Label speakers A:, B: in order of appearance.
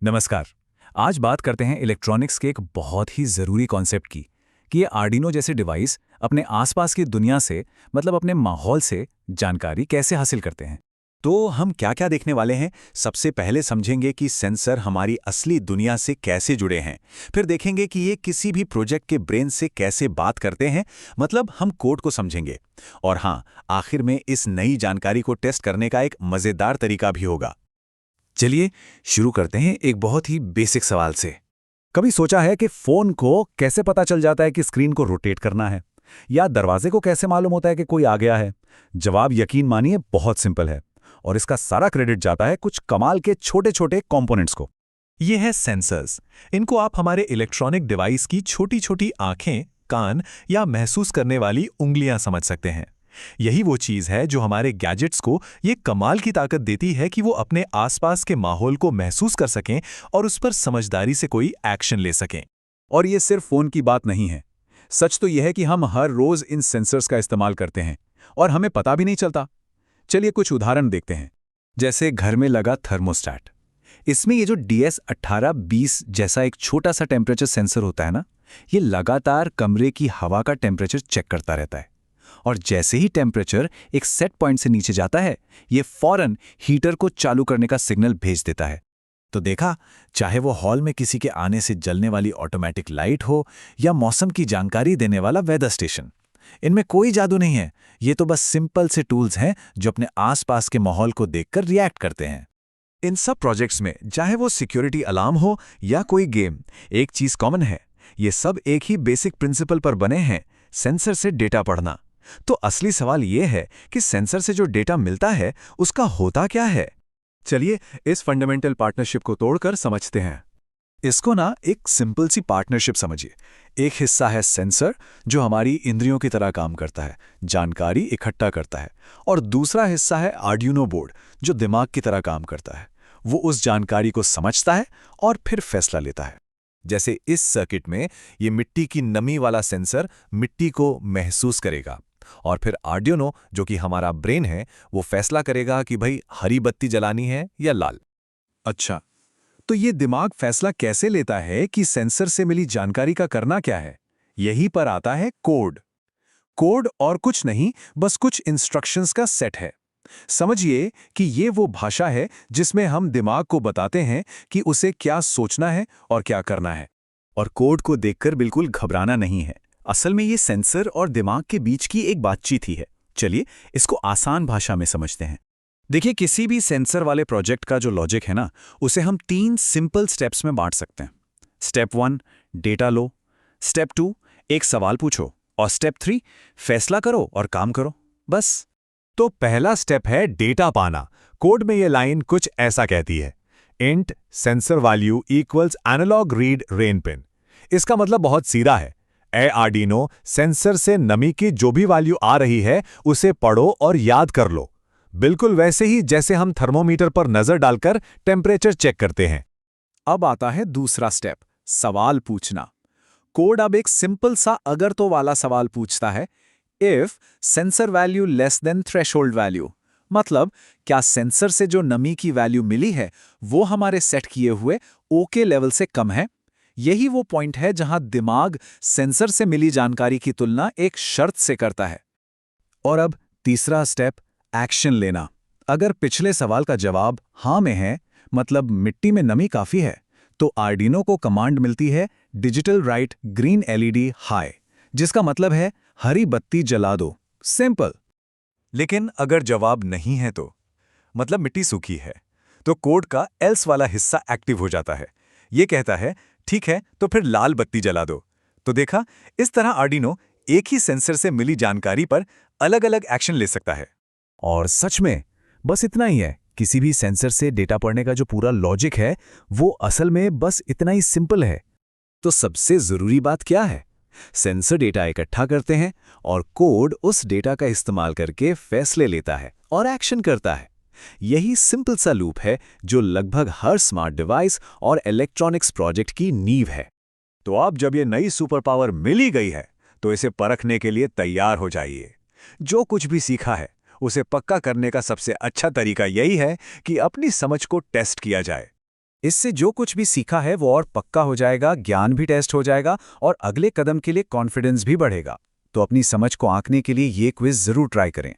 A: नमस्कार। आज बात करते हैं इलेक्ट्रॉनिक्स के एक बहुत ही ज़रूरी कॉन्सेप्ट की कि ये आर्डिनो जैसे डिवाइस अपने आसपास की दुनिया से मतलब अपने माहौल से जानकारी कैसे हासिल करते हैं।
B: तो हम क्या क्या देखने वाले हैं। सबसे पहले समझेंगे कि सेंसर हमारी असली दुनिया से कैसे जुड़े हैं। फिर देखेंगे कि ये किसी भी प्रोजेक्ट के ब्रेन से कैसे बात करते हैं, मतलब हम कोड को समझेंगे। और हाँ, आखिर में इस नई जानकारी को टेस्ट करने का एक मज़ेदार तरीका भी होगा।
A: चलिए शुरू करते हैं एक बहुत ही बेसिक सवाल से। कभी सोचा है कि फ़ोन को कैसे पता चल जाता है कि स्क्रीन को रोटेट करना है, या दरवाजे को कैसे मालूम होता है कि कोई आ गया है? जवाब यकीन मानिए बहुत सिंपल है, और इसका सारा क्रेडिट जाता है कुछ कमाल के छोटे छोटे कंपोनेंट्स को।
C: ये है सेंसर्स। इनको आप हमारे इलेक्ट्रॉनिक डिवाइस की छोटी छोटी आंखें, कान या महसूस करने वाली उंगलियां समझ सकते हैं। यही वो चीज़ है जो हमारे गैजेट्स को ये कमाल की ताकत देती है कि वो अपने आसपास के माहौल को महसूस कर सकें और उस पर समझदारी से कोई एक्शन ले सकें।
A: और ये सिर्फ फ़ोन की बात नहीं है। सच तो यह है कि हम हर रोज़ इन सेंसर्स का इस्तेमाल करते हैं और हमें पता भी नहीं चलता। चलिए कुछ उदाहरण देखते हैं। जैसे घर में लगा थर्मोस्टैट। इसमें ये जो DS1820 जैसा एक छोटा सा टेम्परेचर सेंसर होता है ना, ये लगातार कमरे की हवा का टेम्परेचर चेक करता रहता है। और जैसे ही टेम्परेचर एक सेट पॉइंट से नीचे जाता है, ये फौरन हीटर को चालू करने का सिग्नल भेज देता है। तो देखा, चाहे वो हॉल में किसी के आने से जलने वाली ऑटोमेटिक लाइट हो या मौसम की जानकारी देने वाला वेदर स्टेशन, इनमें कोई जादू नहीं है। ये तो बस सिंपल से टूल्स हैं जो अपने आसपास के माहौल को देखकर रिएक्ट करते हैं।
B: इन सब प्रोजेक्ट्स में, चाहे वो सिक्योरिटी अलार्म हो या कोई गेम, एक चीज़ कॉमन है। ये सब एक ही बेसिक प्रिंसिपल पर बने हैं, सेंसर से डेटा पढ़ना। तो असली सवाल ये है कि सेंसर से जो डेटा मिलता है उसका होता क्या है। चलिए इस फंडामेंटल पार्टनरशिप को तोड़कर समझते हैं। इसको ना एक सिंपल सी पार्टनरशिप समझिए। एक हिस्सा है सेंसर, जो हमारी इंद्रियों की तरह काम करता है, जानकारी इकट्ठा करता है। और दूसरा हिस्सा है आर्डिनो बोर्ड, जो दिमाग की तरह काम करता है। वो उस जानकारी को समझता है और फिर फैसला लेता है। जैसे इस सर्किट में ये मिट्टी की नमी वाला सेंसर मिट्टी को महसूस करेगा, और फिर आर्डिनो, जो कि हमारा ब्रेन है, वो फैसला करेगा कि भाई हरी बत्ती जलानी है या लाल। अच्छा, तो ये दिमाग फैसला कैसे लेता है कि सेंसर से मिली जानकारी का करना क्या है? यहीं पर आता है कोड। कोड और कुछ नहीं, बस कुछ इंस्ट्रक्शंस का सेट है। समझिए कि ये वो भाषा है जिसमें हम दिमाग को बताते हैं कि उसे क्या सोचना है और क्या करना है। और कोड को देखकर बिल्कुल घबराना नहीं है। असल में ये सेंसर और दिमाग के बीच की एक बातचीत ही है। चलिए इसको आसान भाषा में समझते हैं। देखिए, किसी भी सेंसर वाले प्रोजेक्ट का जो लॉजिक है ना, उसे हम 3 सिंपल स्टेप्स में बांट सकते हैं। स्टेप 1, डेटा लो। स्टेप 2, एक सवाल पूछो। और स्टेप 3, फैसला करो और काम करो। बस। तो पहला स्टेप है डेटा पाना। कोड में ये लाइन कुछ ऐसा कहती है, int sensor value equals analog read rain pin. इसका मतलब बहुत सीधा है, ए आर्डिनो, सेंसर से नमी की जो भी वैल्यू आ रही है उसे पढ़ो और याद कर लो। बिल्कुल वैसे ही जैसे हम थर्मोमीटर पर नजर डालकर टेम्परेचर चेक करते हैं। अब आता है दूसरा स्टेप, सवाल पूछना। कोड अब एक सिंपल सा अगर तो वाला सवाल पूछता है। If sensor value less than threshold value, मतलब क्या सेंसर से जो नमी की वैल्यू मिली है वो हमारे सेट किए हुए ओके लेवल से कम है। यही वो पॉइंट है जहां दिमाग सेंसर से मिली जानकारी की तुलना एक शर्त से करता है। और अब तीसरा स्टेप, एक्शन लेना। अगर पिछले सवाल का जवाब हाँ में है, मतलब मिट्टी में नमी काफी है, तो आर्डिनो को कमांड मिलती है digital right green LED high, जिसका मतलब है हरी बत्ती जला दो। सिंपल। लेकिन अगर जवाब नहीं है तो, मतलब मिट्टी सूखी है, तो कोड का एल्स वाला हिस्सा एक्टिव हो जाता है। ये कहता है ठीक है, तो फिर लाल बत्ती जला दो। तो देखा, इस तरह आर्डिनो एक ही सेंसर से मिली जानकारी पर अलग अलग एक्शन ले सकता है। और सच में बस इतना ही है। किसी भी सेंसर से डेटा पढ़ने का जो पूरा लॉजिक है वो असल में बस इतना ही सिंपल है। तो सबसे जरूरी बात क्या है? सेंसर डेटा इकट्ठा करते हैं और कोड उस डेटा का इस्तेमाल करके फैसले लेता है और एक्शन करता है। यही सिंपल सा लूप है जो लगभग हर स्मार्ट डिवाइस और इलेक्ट्रॉनिक्स प्रोजेक्ट की नींव है। तो अब जब ये नई सुपर पावर मिली गई है, तो इसे परखने के लिए तैयार हो जाइए। जो कुछ भी सीखा है उसे पक्का करने का सबसे अच्छा तरीका यही है कि अपनी समझ को टेस्ट किया जाए।
A: इससे जो कुछ भी सीखा है वो और पक्का हो जाएगा, ज्ञान भी टेस्ट हो जाएगा और अगले कदम के लिए कॉन्फिडेंस भी बढ़ेगा। तो अपनी समझ को आंकने के लिए ये क्विज जरूर ट्राई करें।